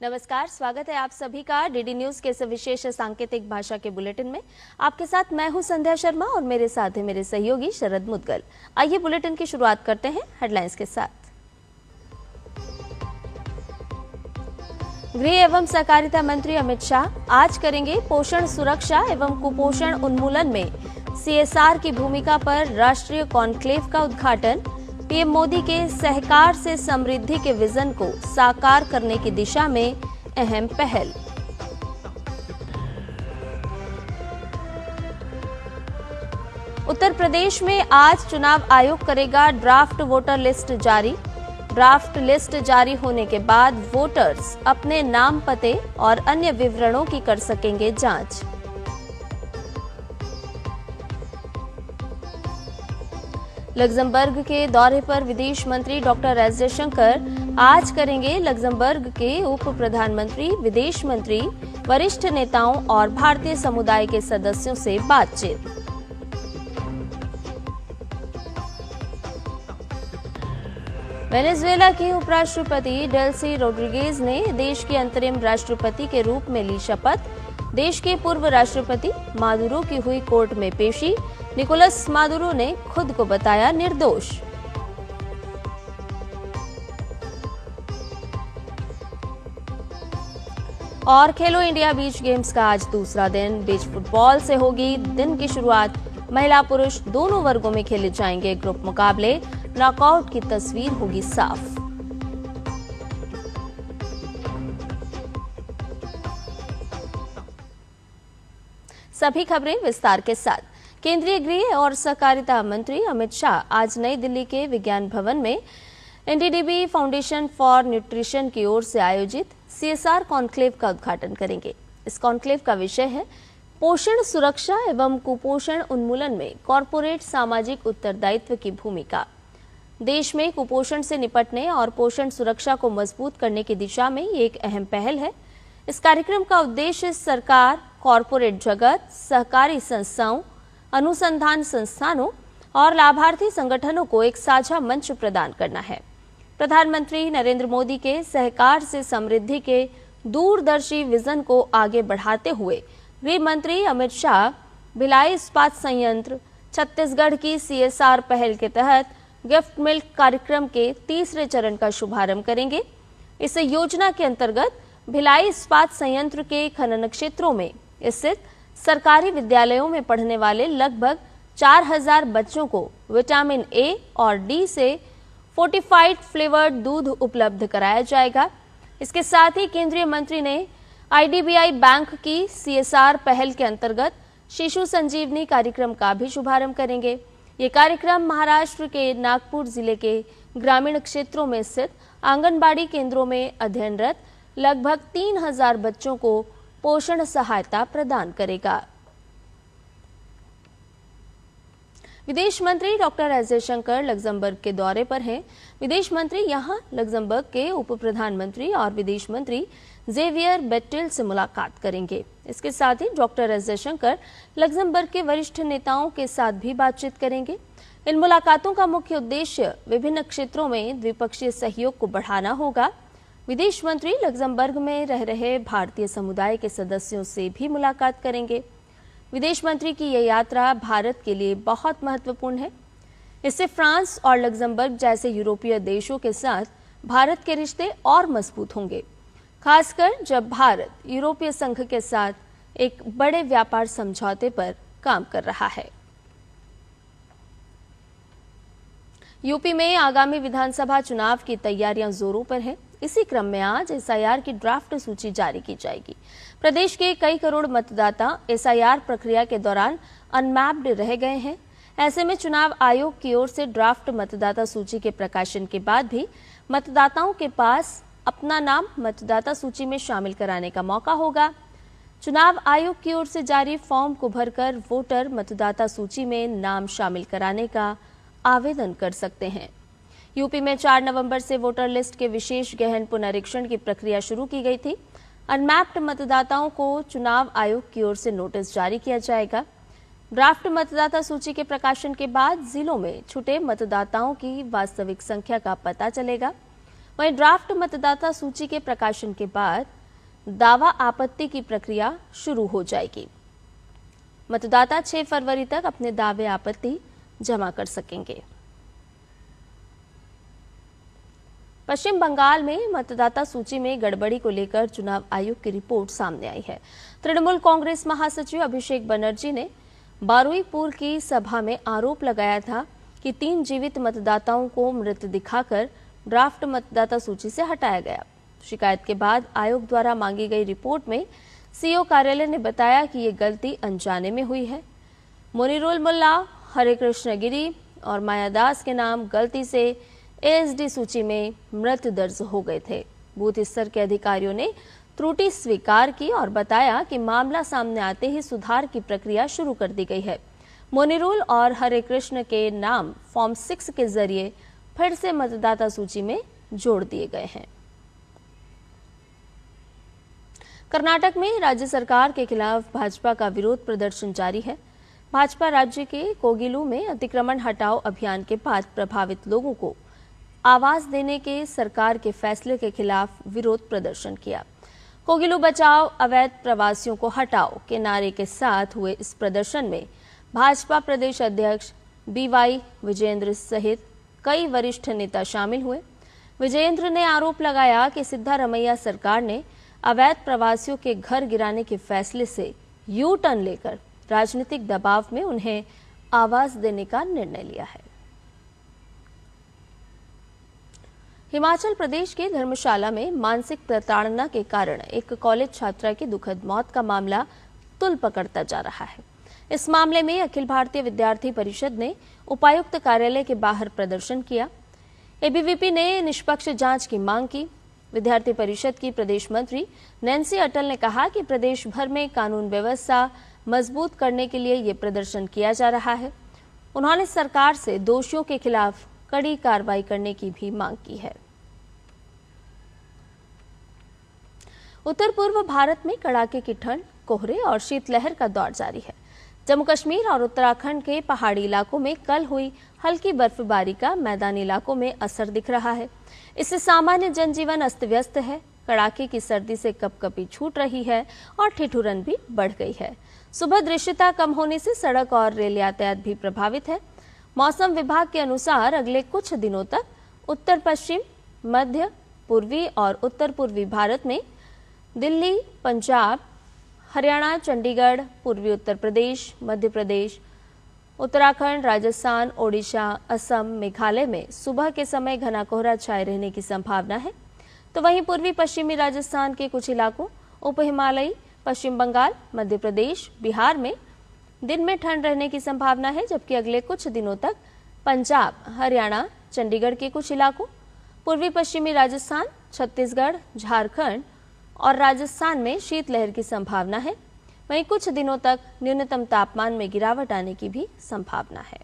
नमस्कार, स्वागत है आप सभी का डीडी न्यूज के इस विशेष सांकेतिक भाषा के बुलेटिन में। आपके साथ मैं हूं संध्या शर्मा और मेरे साथ है मेरे सहयोगी शरद मुदगल। आइए बुलेटिन की शुरुआत करते हैं हेडलाइंस के साथ। गृह एवं सहकारिता मंत्री अमित शाह आज करेंगे पोषण सुरक्षा एवं कुपोषण उन्मूलन में सीएसआर की भूमिका पर राष्ट्रीय कॉन्क्लेव का उद्घाटन। पीएम मोदी के सहकार से समृद्धि के विजन को साकार करने की दिशा में अहम पहल। उत्तर प्रदेश में आज चुनाव आयोग करेगा ड्राफ्ट वोटर लिस्ट जारी। ड्राफ्ट लिस्ट जारी होने के बाद वोटर्स अपने नाम, पते और अन्य विवरणों की कर सकेंगे जांच। लग्जमबर्ग के दौरे पर विदेश मंत्री डॉक्टर एस जयशंकर आज करेंगे लग्जमबर्ग के उप प्रधानमंत्री, विदेश मंत्री, वरिष्ठ नेताओं और भारतीय समुदाय के सदस्यों से बातचीत। वेनेजुएला की उपराष्ट्रपति डेल्सी रोड्रिगेज ने देश के अंतरिम राष्ट्रपति के रूप में ली शपथ। देश के पूर्व राष्ट्रपति मादुरो की हुई कोर्ट में पेशी। निकोलस मादुरो ने खुद को बताया निर्दोष। और खेलो इंडिया बीच गेम्स का आज दूसरा दिन। बीच फुटबॉल से होगी दिन की शुरुआत। महिला पुरुष दोनों वर्गों में खेले जाएंगे ग्रुप मुकाबले। नॉकआउट की तस्वीर होगी साफ। सभी खबरें विस्तार के साथ। केंद्रीय गृह और सहकारिता मंत्री अमित शाह आज नई दिल्ली के विज्ञान भवन में एनडीडीबी फाउंडेशन फॉर न्यूट्रिशन की ओर से आयोजित सीएसआर कॉन्क्लेव का उद्घाटन करेंगे। इस कॉन्क्लेव का विषय है पोषण सुरक्षा एवं कुपोषण उन्मूलन में कॉरपोरेट सामाजिक उत्तरदायित्व की भूमिका। देश में कुपोषण से निपटने और पोषण सुरक्षा को मजबूत करने की दिशा में ये एक अहम पहल है। इस कार्यक्रम का उद्देश्य सरकार, कॉरपोरेट जगत, सहकारी संस्थाओं, अनुसंधान संस्थानों और लाभार्थी संगठनों को एक साझा मंच प्रदान करना है। प्रधानमंत्री नरेंद्र मोदी के सहकार से समृद्धि के दूरदर्शी विजन को आगे बढ़ाते हुए गृह मंत्री अमित शाह भिलाई इस्पात संयंत्र, छत्तीसगढ़ की सीएसआर पहल के तहत गिफ्ट मिल्क कार्यक्रम के तीसरे चरण का शुभारंभ करेंगे। इस योजना के अंतर्गत भिलाई इस्पात संयंत्र के खनन क्षेत्रों में स्थित सरकारी विद्यालयों में पढ़ने वाले लगभग 4000 बच्चों को विटामिन ए और डी से फोर्टिफाइड फ्लेवर्ड दूध उपलब्ध कराया जाएगा। इसके साथ ही केंद्रीय मंत्री ने आईडीबीआई बैंक की सीएसआर पहल के अंतर्गत शिशु संजीवनी कार्यक्रम का भी शुभारंभ करेंगे। ये कार्यक्रम महाराष्ट्र के नागपुर जिले के ग्रामीण क्षेत्रों में स्थित आंगनबाड़ी केंद्रों में अध्ययनरत लगभग 3000 बच्चों को पोषण सहायता प्रदान करेगा। विदेश मंत्री डॉक्टर एस जयशंकर लग्जमबर्ग के दौरे पर हैं। विदेश मंत्री यहां लग्जमबर्ग के उप प्रधानमंत्री और विदेश मंत्री जेवियर बेटेल से मुलाकात करेंगे। इसके साथ ही डॉक्टर एस जयशंकर लग्जमबर्ग के वरिष्ठ नेताओं के साथ भी बातचीत करेंगे। इन मुलाकातों का मुख्य उद्देश्य विभिन्न क्षेत्रों में द्विपक्षीय सहयोग को बढ़ाना होगा। विदेश मंत्री लग्जमबर्ग में रह रहे भारतीय समुदाय के सदस्यों से भी मुलाकात करेंगे। विदेश मंत्री की यह यात्रा भारत के लिए बहुत महत्वपूर्ण है। इससे फ्रांस और लग्जमबर्ग जैसे यूरोपीय देशों के साथ भारत के रिश्ते और मजबूत होंगे, खासकर जब भारत यूरोपीय संघ के साथ एक बड़े व्यापार समझौते पर काम कर रहा है। यूपी में आगामी विधानसभा चुनाव की तैयारियां जोरों पर हैं। इसी क्रम में आज एसआईआर की ड्राफ्ट सूची जारी की जाएगी। प्रदेश के कई करोड़ मतदाता एसआईआर प्रक्रिया के दौरान अनमैप्ड रह गए हैं। ऐसे में चुनाव आयोग की ओर से ड्राफ्ट मतदाता सूची के प्रकाशन के बाद भी मतदाताओं के पास अपना नाम मतदाता सूची में शामिल कराने का मौका होगा। चुनाव आयोग की ओर से जारी फॉर्म को भरकर वोटर मतदाता सूची में नाम शामिल कराने का आवेदन कर सकते हैं। यूपी में 4 नवंबर से वोटर लिस्ट के विशेष गहन पुनरीक्षण की प्रक्रिया शुरू की गई थी। अनमैप्ड मतदाताओं को चुनाव आयोग की ओर से नोटिस जारी किया जाएगा। ड्राफ्ट मतदाता सूची के प्रकाशन के बाद जिलों में छुटे मतदाताओं की वास्तविक संख्या का पता चलेगा। वहीं ड्राफ्ट मतदाता सूची के प्रकाशन के बाद दावा आपत्ति की प्रक्रिया शुरू हो जाएगी। मतदाता 6 फरवरी तक अपने दावे आपत्ति जमा कर सकेंगे। पश्चिम बंगाल में मतदाता सूची में गड़बड़ी को लेकर चुनाव आयोग की रिपोर्ट सामने आई है। तृणमूल कांग्रेस महासचिव अभिषेक बनर्जी ने बारुईपुर की सभा में आरोप लगाया था कि 3 जीवित मतदाताओं को मृत दिखाकर ड्राफ्ट मतदाता सूची से हटाया गया। शिकायत के बाद आयोग द्वारा मांगी गई रिपोर्ट में सीओ कार्यालय ने बताया कि ये गलती अनजाने में हुई है। मोनिरुल मुल्ला, हरे कृष्ण गिरी और मायादास के नाम गलती से एएसडी सूची में मृत दर्ज हो गए थे। बूथ स्तर के अधिकारियों ने त्रुटि स्वीकार की और बताया कि मामला सामने आते ही सुधार की प्रक्रिया शुरू कर दी गई है। मोनिरुल और हरे कृष्ण के नाम फॉर्म 6 के जरिए फिर से मतदाता सूची में जोड़ दिए गए हैं। कर्नाटक में राज्य सरकार के खिलाफ भाजपा का विरोध प्रदर्शन जारी है। भाजपा राज्य के कोगिलू में अतिक्रमण हटाओ अभियान के बाद प्रभावित लोगों को आवाज देने के सरकार के फैसले के खिलाफ विरोध प्रदर्शन किया। कोगिलू बचाओ, अवैध प्रवासियों को हटाओ के नारे के साथ हुए इस प्रदर्शन में भाजपा प्रदेश अध्यक्ष बीवाई विजेंद्र सहित कई वरिष्ठ नेता शामिल हुए। विजेंद्र ने आरोप लगाया कि सिद्धारमैया सरकार ने अवैध प्रवासियों के घर गिराने के फैसले से यू टर्न लेकर राजनीतिक दबाव में उन्हें आवाज देने का निर्णय लिया है। हिमाचल प्रदेश के धर्मशाला में मानसिक प्रताड़ना के कारण एक कॉलेज छात्रा की दुखद मौत का मामला तुल पकड़ता जा रहा है। इस मामले में अखिल भारतीय विद्यार्थी परिषद ने उपायुक्त कार्यालय के बाहर प्रदर्शन किया। एबीवीपी ने निष्पक्ष जांच की मांग की। विद्यार्थी परिषद की प्रदेश मंत्री नैन्सी अटल ने कहा कि प्रदेश भर में कानून व्यवस्था मजबूत करने के लिए ये प्रदर्शन किया जा रहा है। उन्होंने सरकार से दोषियों के खिलाफ कड़ी कार्रवाई करने की भी मांग की है। उत्तर पूर्व भारत में कड़ाके की ठंड, कोहरे और शीतलहर का दौर जारी है। जम्मू कश्मीर और उत्तराखंड के पहाड़ी इलाकों में कल हुई हल्की बर्फबारी का मैदानी इलाकों में असर दिख रहा है। इससे सामान्य जनजीवन अस्त व्यस्त है। कड़ाके की सर्दी से कपकपी छूट रही है और ठिठुरन भी बढ़ गई है। सुबह दृश्यता कम होने से सड़क और रेल यातायात भी प्रभावित है। मौसम विभाग के अनुसार अगले कुछ दिनों तक उत्तर पश्चिम, मध्य, पूर्वी और उत्तर पूर्वी भारत में दिल्ली, पंजाब, हरियाणा, चंडीगढ़, पूर्वी उत्तर प्रदेश, मध्य प्रदेश, उत्तराखंड, राजस्थान, ओडिशा, असम, मेघालय में सुबह के समय घना कोहरा छाए रहने की संभावना है। तो वहीं पूर्वी पश्चिमी राजस्थान के कुछ इलाकों, उप हिमालयी, पश्चिम बंगाल, मध्य प्रदेश, बिहार में दिन में ठंड रहने की संभावना है, जबकि अगले कुछ दिनों तक पंजाब, हरियाणा, चंडीगढ़ के कुछ इलाकों, पूर्वी पश्चिमी राजस्थान, छत्तीसगढ़, झारखंड और राजस्थान में शीतलहर की संभावना है। वहीं कुछ दिनों तक न्यूनतम तापमान में गिरावट आने की भी संभावना है।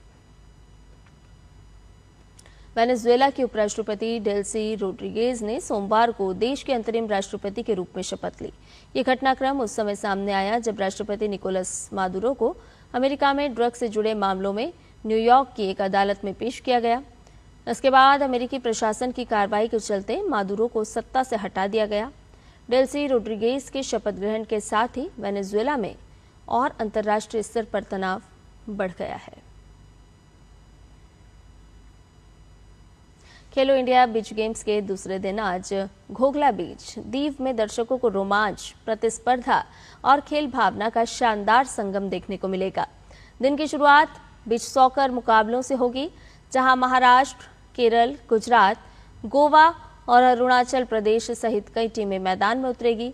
वेनेजुएला के उपराष्ट्रपति डेल्सी रोड्रिगेज ने सोमवार को देश के अंतरिम राष्ट्रपति के रूप में शपथ ली। ये घटनाक्रम उस समय सामने आया जब राष्ट्रपति निकोलस मादुरो को अमेरिका में ड्रग्स से जुड़े मामलों में न्यूयॉर्क की एक अदालत में पेश किया गया। इसके बाद अमेरिकी प्रशासन की कार्रवाई के चलते मादुरो को सत्ता से हटा दिया गया। डेल्सी रोड्रिगेज के शपथ ग्रहण के साथ ही वेनेजुएला में और अंतर्राष्ट्रीय स्तर पर तनाव बढ़ गया है। खेलो इंडिया बीच गेम्स के दूसरे दिन आज घोघला बीच दीव में दर्शकों को रोमांच, प्रतिस्पर्धा और खेल भावना का शानदार संगम देखने को मिलेगा। दिन की शुरुआत बीच सॉकर मुकाबलों से होगी, जहां महाराष्ट्र, केरल, गुजरात, गोवा और अरुणाचल प्रदेश सहित कई टीमें मैदान में उतरेगी।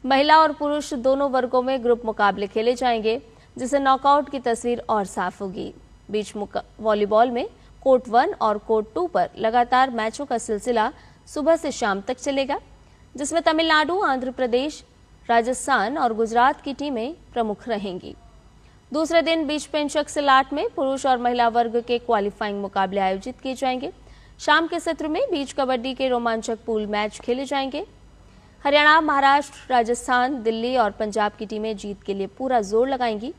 महिला और पुरुष दोनों वर्गों में ग्रुप मुकाबले खेले जाएंगे, जिससे नॉकआउट की तस्वीर और साफ होगी। बीच वॉलीबॉल में कोर्ट 1 और कोर्ट 2 पर लगातार मैचों का सिलसिला सुबह से शाम तक चलेगा, जिसमें तमिलनाडु, आंध्र प्रदेश, राजस्थान और गुजरात की टीमें प्रमुख रहेंगी। दूसरे दिन बीच पेंचक सिलाट में पुरुष और महिला वर्ग के क्वालिफाइंग मुकाबले आयोजित किए जाएंगे। शाम के सत्र में बीच कबड्डी के रोमांचक पूल मैच खेले जाएंगे। हरियाणा, महाराष्ट्र, राजस्थान, दिल्ली और पंजाब की टीमें जीत के लिए पूरा जोर लगाएंगी।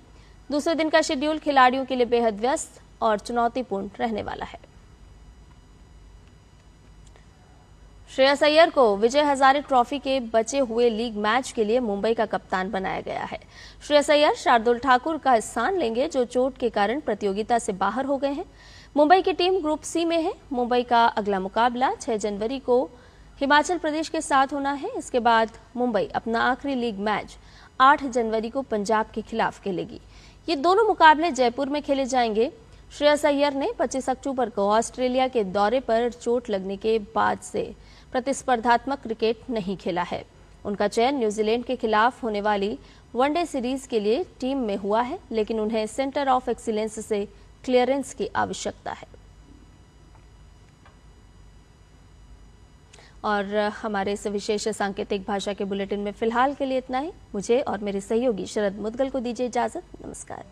दूसरे दिन का शेड्यूल खिलाड़ियों के लिए बेहद व्यस्त और चुनौतीपूर्ण रहने वाला है। श्रेयस अय्यर को विजय हजारे ट्रॉफी के बचे हुए लीग मैच के लिए मुंबई का कप्तान बनाया गया है। श्रेयस अय्यर शार्दुल ठाकुर का स्थान लेंगे, जो चोट के कारण प्रतियोगिता से बाहर हो गए हैं। मुंबई की टीम ग्रुप सी में है। मुंबई का अगला मुकाबला 6 जनवरी को हिमाचल प्रदेश के साथ होना है। इसके बाद मुंबई अपना आखिरी लीग मैच 8 जनवरी को पंजाब के खिलाफ खेलेगी। ये दोनों मुकाबले जयपुर में खेले जाएंगे। श्रेयस अय्यर ने 25 अक्टूबर को ऑस्ट्रेलिया के दौरे पर चोट लगने के बाद से प्रतिस्पर्धात्मक क्रिकेट नहीं खेला है। उनका चयन न्यूजीलैंड के खिलाफ होने वाली वनडे सीरीज के लिए टीम में हुआ है, लेकिन उन्हें सेंटर ऑफ एक्सीलेंस से क्लियरेंस की आवश्यकता है। और हमारे इस विशेष सांकेतिक भाषा के बुलेटिन में फिलहाल के लिए इतना ही। मुझे और मेरे सहयोगी शरद मुदगल को दीजिए इजाजत। नमस्कार।